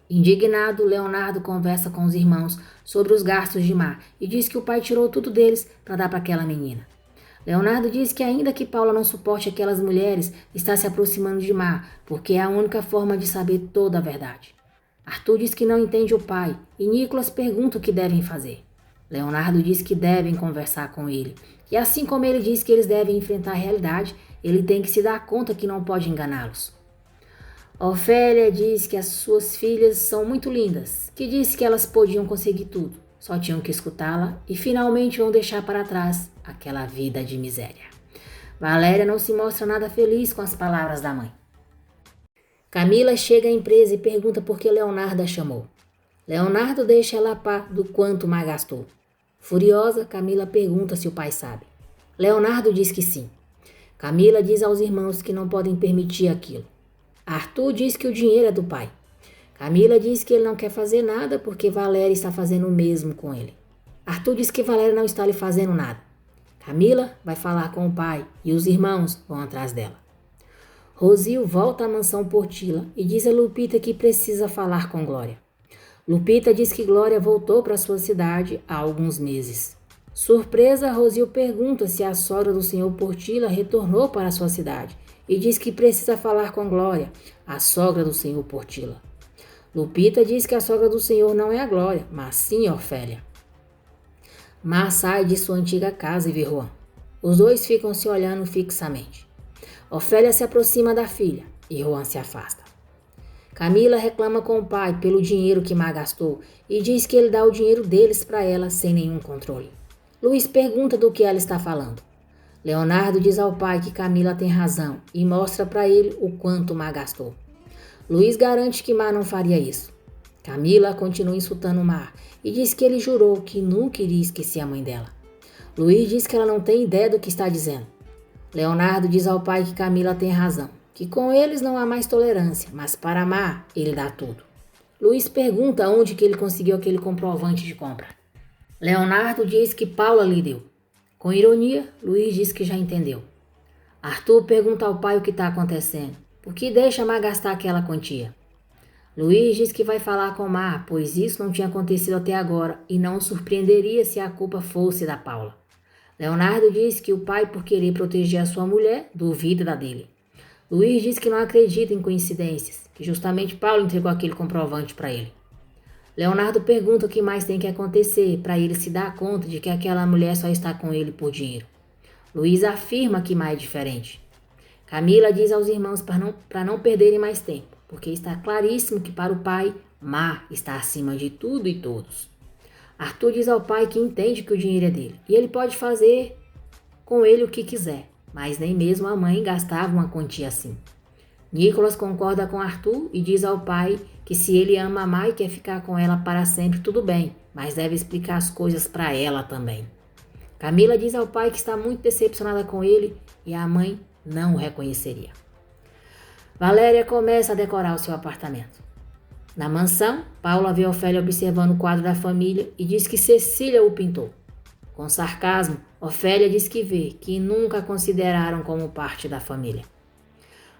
Indignado, Leonardo conversa com os irmãos sobre os gastos de Mar e diz que o pai tirou tudo deles para dar para aquela menina. Leonardo diz que ainda que Paula não suporte aquelas mulheres, está se aproximando de Mar, porque é a única forma de saber toda a verdade. Arthur diz que não entende o pai e Nicholas pergunta o que devem fazer. Leonardo diz que devem conversar com ele. E assim como ele diz que eles devem enfrentar a realidade, ele tem que se dar conta que não pode enganá-los. Ofélia diz que as suas filhas são muito lindas, que disse que elas podiam conseguir tudo, só tinham que escutá-la e finalmente vão deixar para trás aquela vida de miséria. Valéria não se mostra nada feliz com as palavras da mãe. Camila chega à empresa e pergunta por que Leonardo a chamou. Leonardo deixa ela a par do quanto Mar gastou. Furiosa, Camila pergunta se o pai sabe. Leonardo diz que sim. Camila diz aos irmãos que não podem permitir aquilo. Arthur diz que o dinheiro é do pai. Camila diz que ele não quer fazer nada porque Valéria está fazendo o mesmo com ele. Arthur diz que Valéria não está lhe fazendo nada. Camila vai falar com o pai e os irmãos vão atrás dela. Rosil volta à mansão Portila e diz a Lupita que precisa falar com Glória. Lupita diz que Glória voltou para sua cidade há alguns meses. Surpresa, Rosil pergunta se a sogra do senhor Portila retornou para sua cidade e diz que precisa falar com Glória, a sogra do senhor Portila. Lupita diz que a sogra do senhor não é a Glória, mas sim Ofélia. Mar sai de sua antiga casa e vê Juan. Os dois ficam se olhando fixamente. Ofélia se aproxima da filha e Juan se afasta. Camila reclama com o pai pelo dinheiro que Mar gastou e diz que ele dá o dinheiro deles para ela sem nenhum controle. Luiz pergunta do que ela está falando. Leonardo diz ao pai que Camila tem razão e mostra para ele o quanto Mar gastou. Luiz garante que Mar não faria isso. Camila continua insultando Mar e diz que ele jurou que nunca iria esquecer a mãe dela. Luiz diz que ela não tem ideia do que está dizendo. Leonardo diz ao pai que Camila tem razão, que com eles não há mais tolerância, mas para Mar ele dá tudo. Luiz pergunta onde que ele conseguiu aquele comprovante de compra. Leonardo diz que Paula lhe deu. Com ironia, Luiz diz que já entendeu. Arthur pergunta ao pai o que está acontecendo, por que deixa Mar gastar aquela quantia. Luiz diz que vai falar com Mar, pois isso não tinha acontecido até agora e não o surpreenderia se a culpa fosse da Paula. Leonardo diz que o pai, por querer proteger a sua mulher, duvida da dele. Luiz diz que não acredita em coincidências, que justamente Paula entregou aquele comprovante para ele. Leonardo pergunta o que mais tem que acontecer para ele se dar conta de que aquela mulher só está com ele por dinheiro. Luiz afirma que Mar é diferente. Camila diz aos irmãos para não perderem mais tempo, porque está claríssimo que para o pai, Mar está acima de tudo e todos. Arthur diz ao pai que entende que o dinheiro é dele e ele pode fazer com ele o que quiser, mas nem mesmo a mãe gastava uma quantia assim. Nicholas concorda com Arthur e diz ao pai que se ele ama a Mar e quer ficar com ela para sempre, tudo bem, mas deve explicar as coisas para ela também. Camila diz ao pai que está muito decepcionada com ele e a mãe não o reconheceria. Valéria começa a decorar o seu apartamento. Na mansão, Paula vê Ofélia observando o quadro da família e diz que Cecília o pintou. Com sarcasmo, Ofélia diz que vê que nunca a consideraram como parte da família.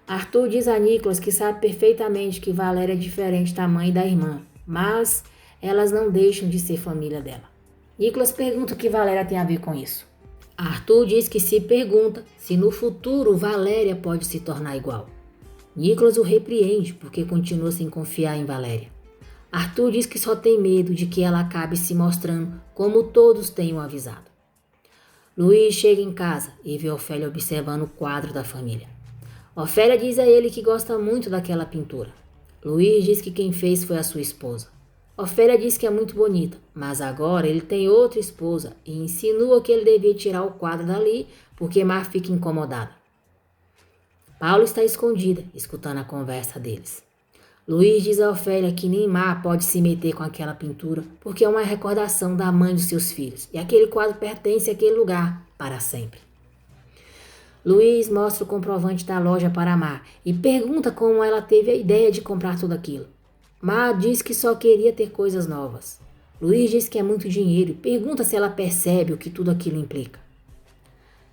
Arthur diz a Nicholas que sabe perfeitamente que Valéria é diferente da mãe e da irmã, mas elas não deixam de ser família dela. Nicholas pergunta o que Valéria tem a ver com isso. Arthur diz que se pergunta se no futuro Valéria pode se tornar igual. Nicholas o repreende porque continua sem confiar em Valéria. Arthur diz que só tem medo de que ela acabe se mostrando como todos tenham avisado. Luiz chega em casa e vê Ofélia observando o quadro da família. Ofélia diz a ele que gosta muito daquela pintura. Luiz diz que quem fez foi a sua esposa. Ofélia diz que é muito bonita, mas agora ele tem outra esposa e insinua que ele devia tirar o quadro dali porque Mar fica incomodada. Paula está escondida, escutando a conversa deles. Luiz diz a Ofélia que nem Mar pode se meter com aquela pintura porque é uma recordação da mãe dos seus filhos e aquele quadro pertence àquele lugar para sempre. Luiz mostra o comprovante da loja para Mar e pergunta como ela teve a ideia de comprar tudo aquilo. Mar diz que só queria ter coisas novas. Luiz diz que é muito dinheiro e pergunta se ela percebe o que tudo aquilo implica.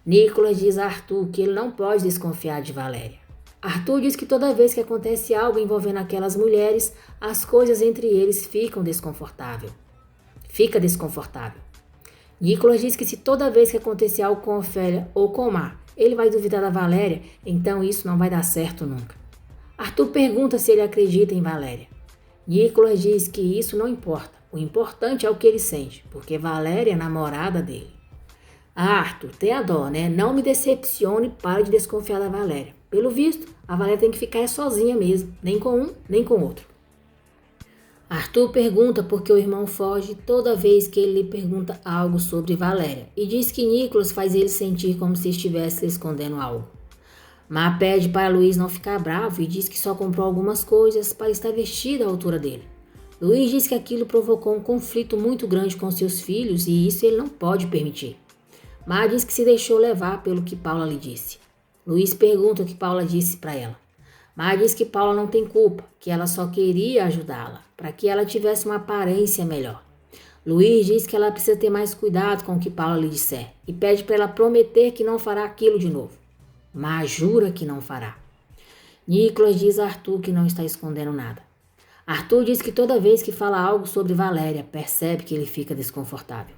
Nicholas diz a Arthur que ele não pode desconfiar de Valéria. Arthur diz que toda vez que acontece algo envolvendo aquelas mulheres, as coisas entre eles ficam desconfortáveis. Fica desconfortável. Nicolas diz que se toda vez que acontecer algo com Ofélia ou com Mar, ele vai duvidar da Valéria, então isso não vai dar certo nunca. Arthur pergunta se ele acredita em Valéria. Nicolas diz que isso não importa. O importante é o que ele sente, porque Valéria é namorada dele. Arthur, tenha dó, né? Não me decepcione, pare de desconfiar da Valéria. Pelo visto, a Valéria tem que ficar sozinha mesmo, nem com um, nem com outro. Arthur pergunta por que o irmão foge toda vez que ele lhe pergunta algo sobre Valéria e diz que Nicolas faz ele sentir como se estivesse escondendo algo. Mar pede para Luiz não ficar bravo e diz que só comprou algumas coisas para estar vestida à altura dele. Luiz diz que aquilo provocou um conflito muito grande com seus filhos e isso ele não pode permitir. Mar diz que se deixou levar pelo que Paula lhe disse. Luiz pergunta o que Paula disse para ela. Mar diz que Paula não tem culpa, que ela só queria ajudá-la, para que ela tivesse uma aparência melhor. Luiz diz que ela precisa ter mais cuidado com o que Paula lhe disser e pede para ela prometer que não fará aquilo de novo. Mar jura que não fará. Nicolas diz a Arthur que não está escondendo nada. Arthur diz que toda vez que fala algo sobre Valéria, percebe que ele fica desconfortável.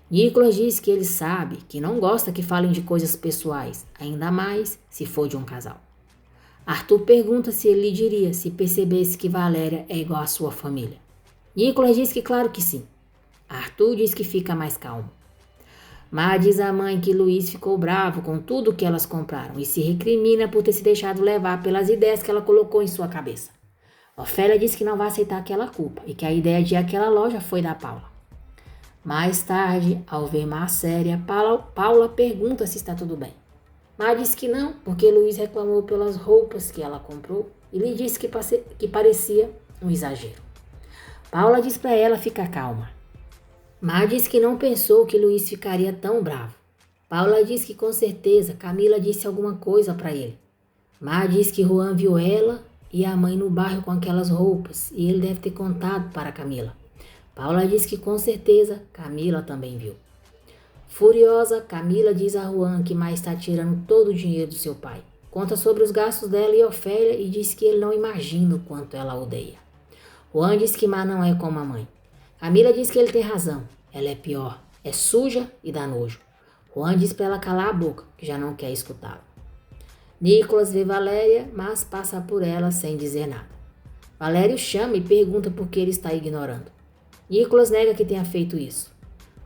Nicolas diz que ele sabe que não gosta que falem de coisas pessoais, ainda mais se for de um casal. Arthur pergunta se ele lhe diria se percebesse que Valéria é igual à sua família. Nicolas diz que claro que sim. Arthur diz que fica mais calmo. Mar diz à mãe que Luiz ficou bravo com tudo que elas compraram e se recrimina por ter se deixado levar pelas ideias que ela colocou em sua cabeça. Ofélia diz que não vai aceitar aquela culpa e que a ideia de ir àquela loja foi da Paula. Mais tarde, ao ver Mar séria, Paula pergunta se está tudo bem. Mar diz que não, porque Luiz reclamou pelas roupas que ela comprou e lhe disse que parecia um exagero. Paula diz para ela ficar calma. Mar diz que não pensou que Luiz ficaria tão bravo. Paula diz que com certeza Camila disse alguma coisa para ele. Mar diz que Juan viu ela e a mãe no bairro com aquelas roupas e ele deve ter contado para Camila. Paula diz que com certeza Camila também viu. Furiosa, Camila diz a Juan que Mar está tirando todo o dinheiro do seu pai. Conta sobre os gastos dela e Ofélia e diz que ele não imagina o quanto ela odeia. Juan diz que Mar não é como a mãe. Camila diz que ele tem razão. Ela é pior, é suja e dá nojo. Juan diz para ela calar a boca, que já não quer escutá-lo. Nicolas vê Valéria, mas passa por ela sem dizer nada. Valéria o chama e pergunta por que ele está ignorando. Nicolas nega que tenha feito isso.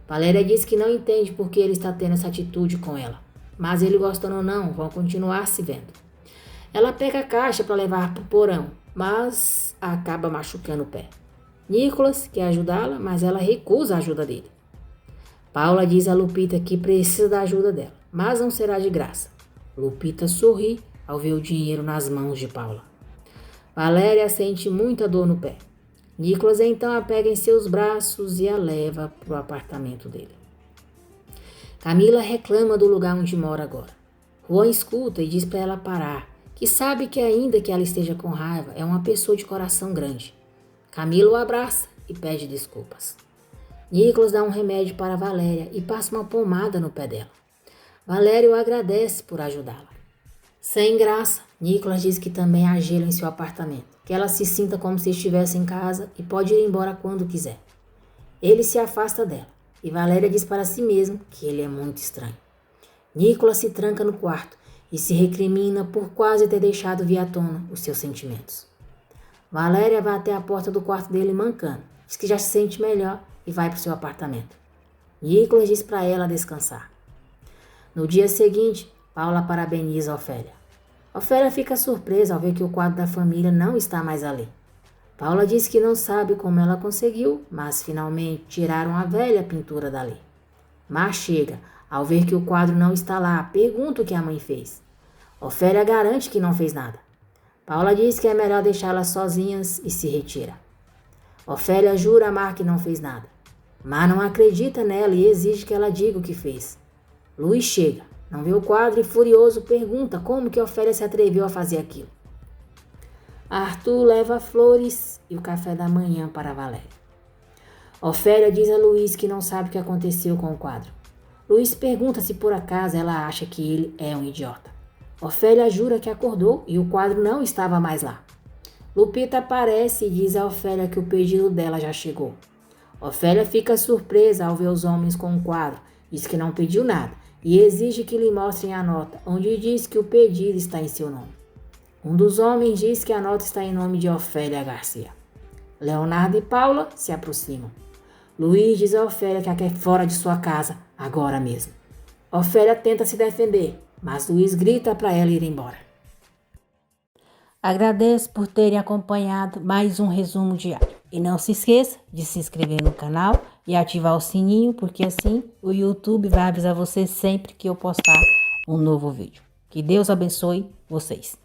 Valéria diz que não entende por que ele está tendo essa atitude com ela, mas ele gostando ou não, vão continuar se vendo. Ela pega a caixa para levar para o porão, mas acaba machucando o pé. Nicolas quer ajudá-la, mas ela recusa a ajuda dele. Paula diz a Lupita que precisa da ajuda dela, mas não será de graça. Lupita sorri ao ver o dinheiro nas mãos de Paula. Valéria sente muita dor no pé. Nicolas então a pega em seus braços e a leva para o apartamento dele. Camila reclama do lugar onde mora agora. Juan escuta e diz para ela parar, que sabe que ainda que ela esteja com raiva, é uma pessoa de coração grande. Camila o abraça e pede desculpas. Nicolas dá um remédio para Valéria e passa uma pomada no pé dela. Valéria o agradece por ajudá-la. Sem graça, Nicolas diz que também há gelo em seu apartamento, que ela se sinta como se estivesse em casa e pode ir embora quando quiser. Ele se afasta dela e Valéria diz para si mesmo que ele é muito estranho. Nicolas se tranca no quarto e se recrimina por quase ter deixado vir à tona os seus sentimentos. Valéria vai até a porta do quarto dele mancando, diz que já se sente melhor e vai para o seu apartamento. Nicolas diz para ela descansar. No dia seguinte, Paula parabeniza Ofélia. Ofélia fica surpresa ao ver que o quadro da família não está mais ali. Paula diz que não sabe como ela conseguiu, mas finalmente tiraram a velha pintura dali. Mar chega, ao ver que o quadro não está lá, pergunta o que a mãe fez. Ofélia garante que não fez nada. Paula diz que é melhor deixá-las sozinhas e se retira. Ofélia jura a Mar que não fez nada. Mar não acredita nela e exige que ela diga o que fez. Luiz chega, não vê o quadro e furioso pergunta como que Ofélia se atreveu a fazer aquilo. Arthur leva flores e o café da manhã para Valéria. Ofélia diz a Luiz que não sabe o que aconteceu com o quadro. Luiz pergunta se por acaso ela acha que ele é um idiota. Ofélia jura que acordou e o quadro não estava mais lá. Lupita aparece e diz a Ofélia que o pedido dela já chegou. Ofélia fica surpresa ao ver os homens com o quadro, diz que não pediu nada e exige que lhe mostrem a nota, onde diz que o pedido está em seu nome. Um dos homens diz que a nota está em nome de Ofélia Garcia. Leonardo e Paula se aproximam. Luiz diz a Ofélia que a quer fora de sua casa, agora mesmo. Ofélia tenta se defender, mas Luiz grita para ela ir embora. Agradeço por terem acompanhado mais um resumo diário. E não se esqueça de se inscrever no canal e ativar o sininho, porque assim o YouTube vai avisar você sempre que eu postar um novo vídeo. Que Deus abençoe vocês.